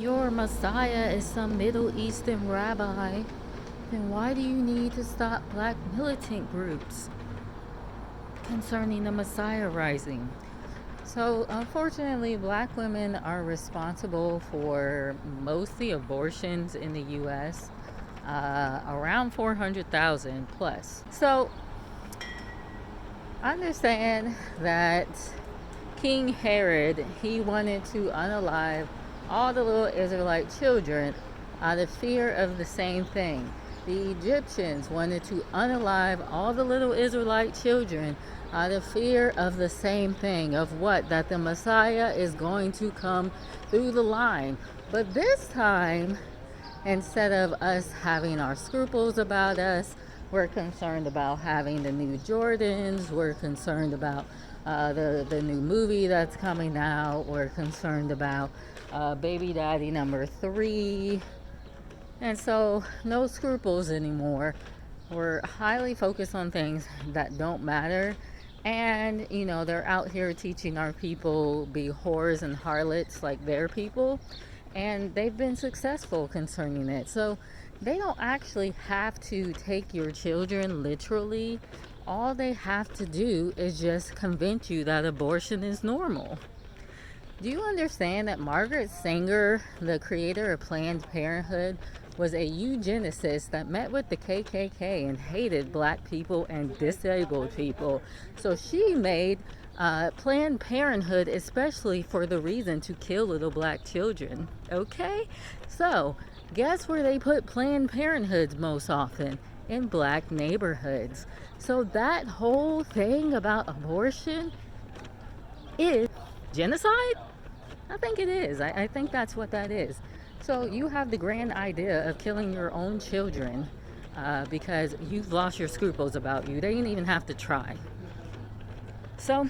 Your Messiah is some Middle Eastern rabbi, then why do you need to stop black militant groups concerning the Messiah rising? So, unfortunately, black women are responsible for most of the abortions in the U.S., around 400,000 plus. So, I understand that King Herod, he wanted to unalive all the little Israelite children out of fear of the same thing. The Egyptians wanted to unalive all the little Israelite children out of fear of the same thing, of what? That the Messiah is going to come through the line. But this time, instead of us having our scruples about us, we're concerned about having the new Jordans. We're concerned about the new movie that's coming out. We're concerned about baby daddy number 3. And so, no scruples anymore. We're highly focused on things that don't matter. And, they're out here teaching our people be whores and harlots like their people. And they've been successful concerning it. So they don't actually have to take your children literally. All they have to do is just convince you that abortion is normal. Do you understand that Margaret Sanger, the creator of Planned Parenthood, was a eugenicist that met with the KKK and hated black people and disabled people? So she made Planned Parenthood especially for the reason to kill little black children. Okay? So, guess where they put Planned Parenthoods most often? In black neighborhoods. So that whole thing about abortion is genocide? I think it is. I think that's what that is. So you have the grand idea of killing your own children because you've lost your scruples about you. They didn't even have to try. So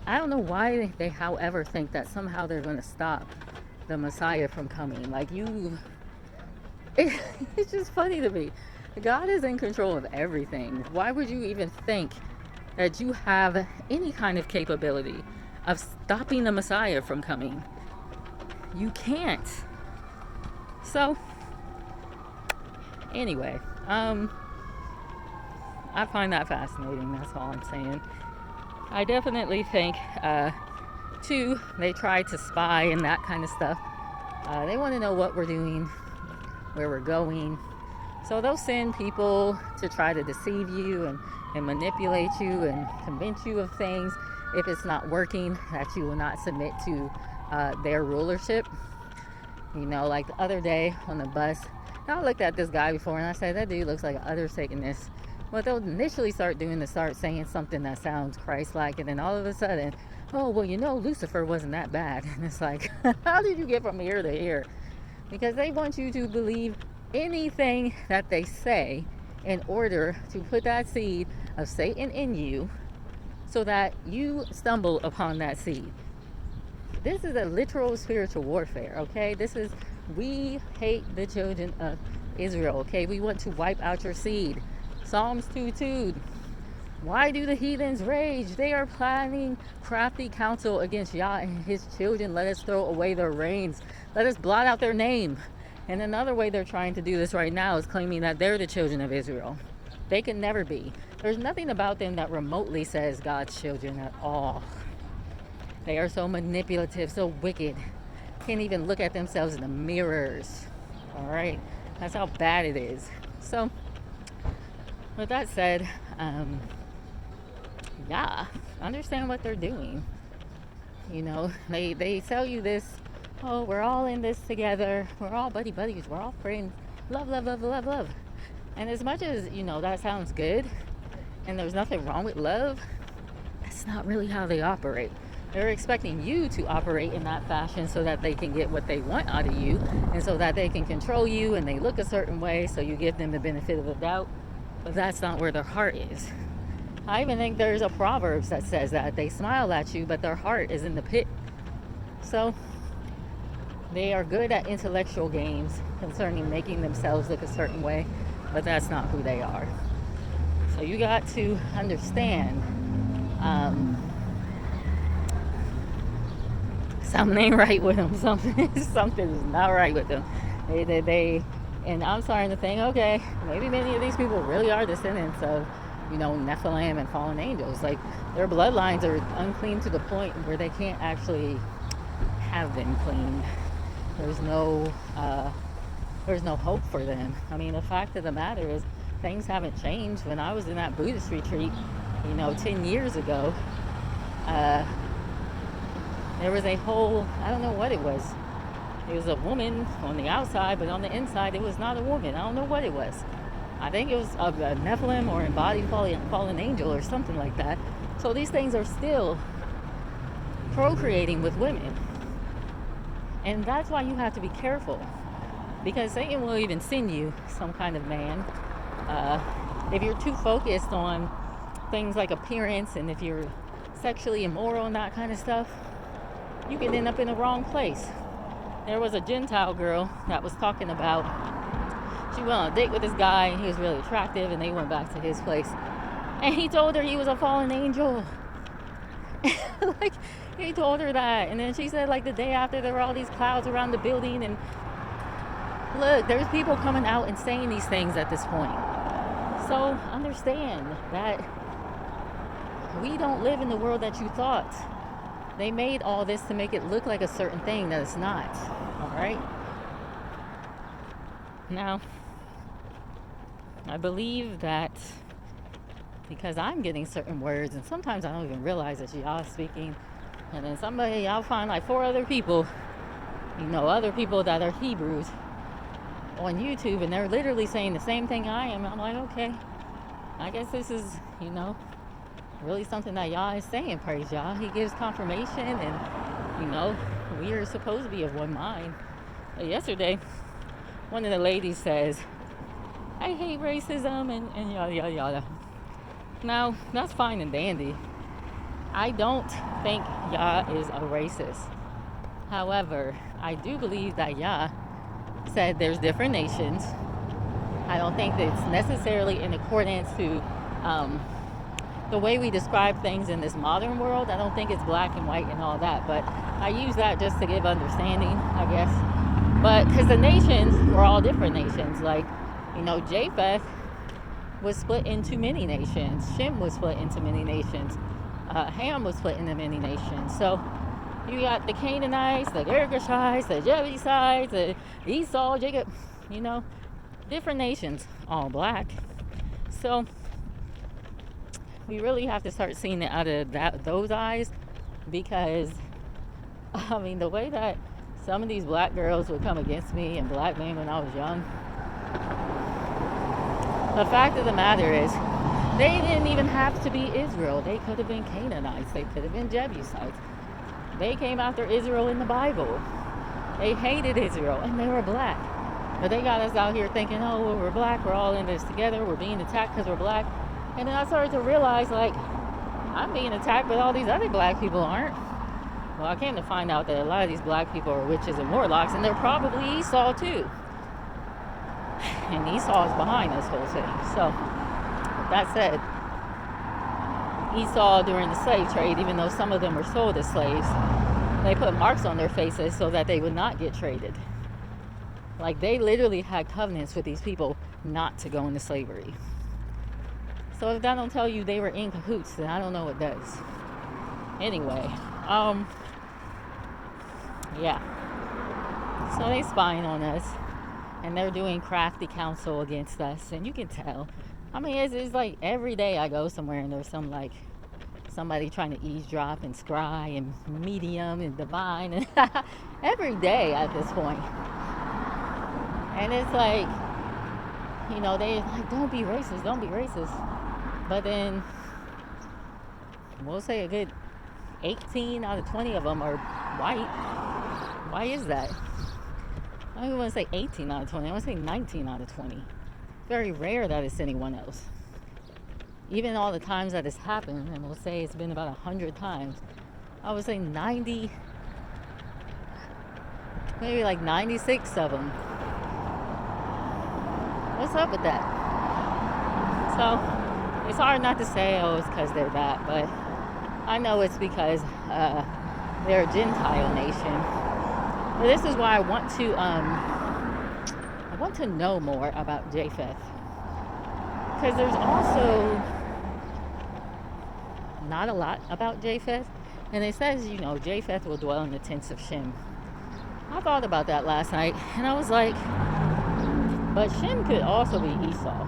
I don't know why they, however, think that somehow they're going to stop the Messiah from coming. It's just funny to me. God is in control of everything. Why would you even think that you have any kind of capability of stopping the Messiah from coming? You can't. So, anyway, I find that fascinating. That's all I'm saying. I definitely think, too, they try to spy and that kind of stuff. They want to know what we're doing, where we're going. So they'll send people to try to deceive you and manipulate you and convince you of things. If it's not working, that you will not submit to their rulership. Like the other day on the bus, I looked at this guy before and I said, that dude looks like an utter Satanist. What they'll initially start doing is start saying something that sounds Christ-like, and then all of a sudden, oh, well, Lucifer wasn't that bad. And it's like, how did you get from here to here? Because they want you to believe anything that they say in order to put that seed of Satan in you so that you stumble upon that seed. This is a literal spiritual warfare, okay? We hate the children of Israel, okay? We want to wipe out your seed. Psalms 2:2. Why do the heathens rage? They are planning crafty counsel against Yah and his children. Let us throw away their reins. Let us blot out their name. And another way they're trying to do this right now is claiming that they're the children of Israel. They can never be. There's nothing about them that remotely says God's children at all. They are so manipulative, so wicked. Can't even look at themselves in the mirrors. All right? That's how bad it is. So, with that said, understand what they're doing. They sell you this, oh, we're all in this together. We're all buddies. We're all friends. Love, love, love, love, love. And as much as, that sounds good, and there's nothing wrong with love, that's not really how they operate. They're expecting you to operate in that fashion so that they can get what they want out of you, and so that they can control you, and they look a certain way, so you give them the benefit of the doubt. But that's not where their heart is. I even think there's a Proverbs that says that. They smile at you, but their heart is in the pit. So they are good at intellectual games concerning making themselves look a certain way, but that's not who they are. So you got to understand something ain't right with them. Something is not right with them. And I'm starting to think, okay, maybe many of these people really are descendants of, Nephilim and fallen angels. Like, their bloodlines are unclean to the point where they can't actually have been cleaned. There's no hope for them. I mean, the fact of the matter is, things haven't changed. When I was in that Buddhist retreat, 10 years ago, there was a whole, I don't know what it was. It was a woman on the outside, but on the inside, it was not a woman. I don't know what it was. I think it was a Nephilim or embodied fallen angel or something like that. So these things are still procreating with women. And that's why you have to be careful. Because Satan will even send you some kind of man. If you're too focused on things like appearance, and if you're sexually immoral and that kind of stuff, you can end up in the wrong place. There was a Gentile girl that was talking about, she went on a date with this guy, and he was really attractive, and they went back to his place. And he told her he was a fallen angel. Like, he told her that. And then she said, like, the day after, there were all these clouds around the building. And look, there's people coming out and saying these things at this point. So understand that we don't live in the world that you thought. They made all this to make it look like a certain thing that it's not. All right? Now, I believe that because I'm getting certain words, and sometimes I don't even realize that y'all speaking, and then I'll find like 4 other people, other people that are Hebrews on YouTube, and they're literally saying the same thing I am. I'm like, okay, I guess this is, really something that Yah is saying. Praise Yah. He gives confirmation, and we are supposed to be of one mind. But yesterday, one of the ladies says, I hate racism and yada yada yada. Now, that's fine and dandy. I don't think Yah is a racist. However, I do believe that Yah said there's different nations. I don't think that it's necessarily in accordance to the way we describe things in this modern world. I don't think it's black and white and all that, but I use that just to give understanding, I guess. But because the nations were all different nations, like, Japheth was split into many nations. Shem was split into many nations. Ham was split into many nations. So you got the Canaanites, the Girgashites, the Jebusites, the Esau, Jacob, different nations, all black. So we really have to start seeing it out of those eyes, because, the way that some of these black girls would come against me and black men when I was young, the fact of the matter is, they didn't even have to be Israel. They could have been Canaanites. They could have been Jebusites. They came after Israel in the Bible. They hated Israel, and they were black. But they got us out here thinking, oh, well, we're black, we're all in this together, we're being attacked because we're black. And then I started to realize, like, I'm being attacked, but all these other black people aren't. Well, I came to find out that a lot of these black people are witches and warlocks, and they're probably Esau too. And Esau is behind this whole thing. So, with that said, Esau during the slave trade, even though some of them were sold as slaves, they put marks on their faces so that they would not get traded. Like, they literally had covenants with these people not to go into slavery. So if that don't tell you they were in cahoots, then I don't know what does. Anyway, yeah. So they spying on us, and they're doing crafty counsel against us, and you can tell. It's like every day I go somewhere and there's somebody trying to eavesdrop and scry and medium and divine, and every day at this point. And it's like, they like, don't be racist. But then, we'll say a good 18 out of 20 of them are white. Why is that? I don't even want to say 18 out of 20. I want to say 19 out of 20. Very rare that it's anyone else. Even all the times that it's happened, and we'll say it's been about 100 times, I would say 90, maybe like 96 of them. What's up with that? So, it's hard not to say, oh, it's because they're that, but I know it's because They're a Gentile nation. But this is why I want to know more about Japheth. Because there's also not a lot about Japheth. And it says, Japheth will dwell in the tents of Shem. I thought about that last night, and I was like, but Shem could also be Esau.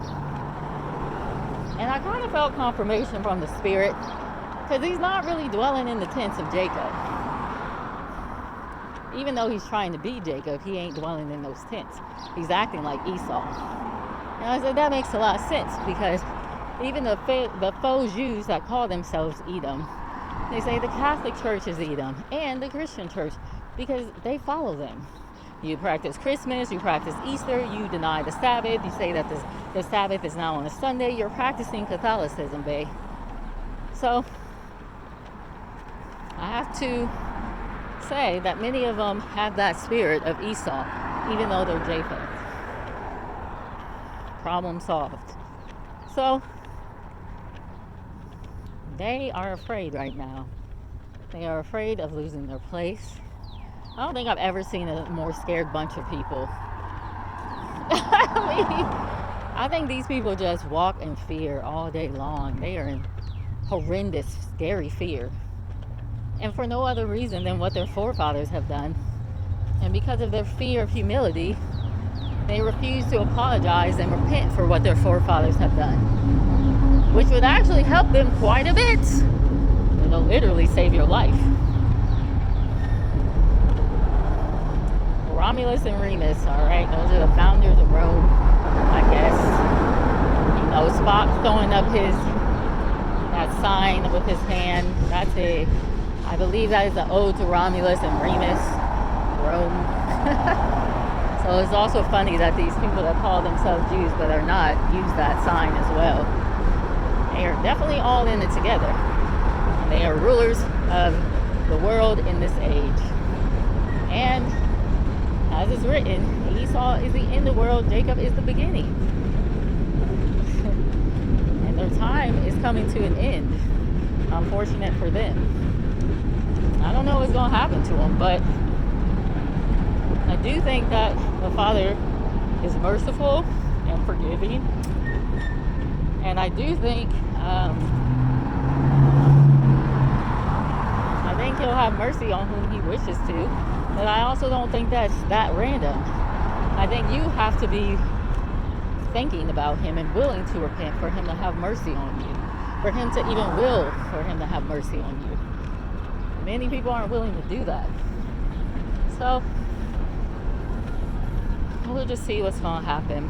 And I kind of felt confirmation from the Spirit, because he's not really dwelling in the tents of Jacob. Even though he's trying to be Jacob, he ain't dwelling in those tents. He's acting like Esau. And I said, that makes a lot of sense, because even the faux Jews that call themselves Edom, they say the Catholic Church is Edom, and the Christian Church, because they follow them. You practice Christmas, you practice Easter, you deny the Sabbath, you say that the Sabbath is now on a Sunday, you're practicing Catholicism, babe. So, I have to say that many of them have that spirit of Esau, even though they're Japheth. Problem solved. So, they are afraid right now. They are afraid of losing their place. I don't think I've ever seen a more scared bunch of people. I think these people just walk in fear all day long. They are in horrendous, scary fear. And for no other reason than what their forefathers have done. And because of their fear of humility, they refuse to apologize and repent for what their forefathers have done. Which would actually help them quite a bit. It'll literally save your life. Romulus and Remus, alright? Those are the founders of Rome, I guess. Spock throwing up that sign with his hand. That's I believe that is an ode to Romulus and Remus, Rome. So it's also funny that these people that call themselves Jews but are not use that sign as well. They are definitely all in it together. And they are rulers of the world in this age. And as it's written, Esau is the end of the world, Jacob is the beginning. And their time is coming to an end. Unfortunate for them. I don't know what's going to happen to them, but I do think that the Father is merciful and forgiving. And I do think he'll have mercy on whom he wishes to. But I also don't think that's that random. I think you have to be thinking about him and willing to repent for him to have mercy on you. For him to even will for him to have mercy on you. Many people aren't willing to do that. So, we'll just see what's going to happen.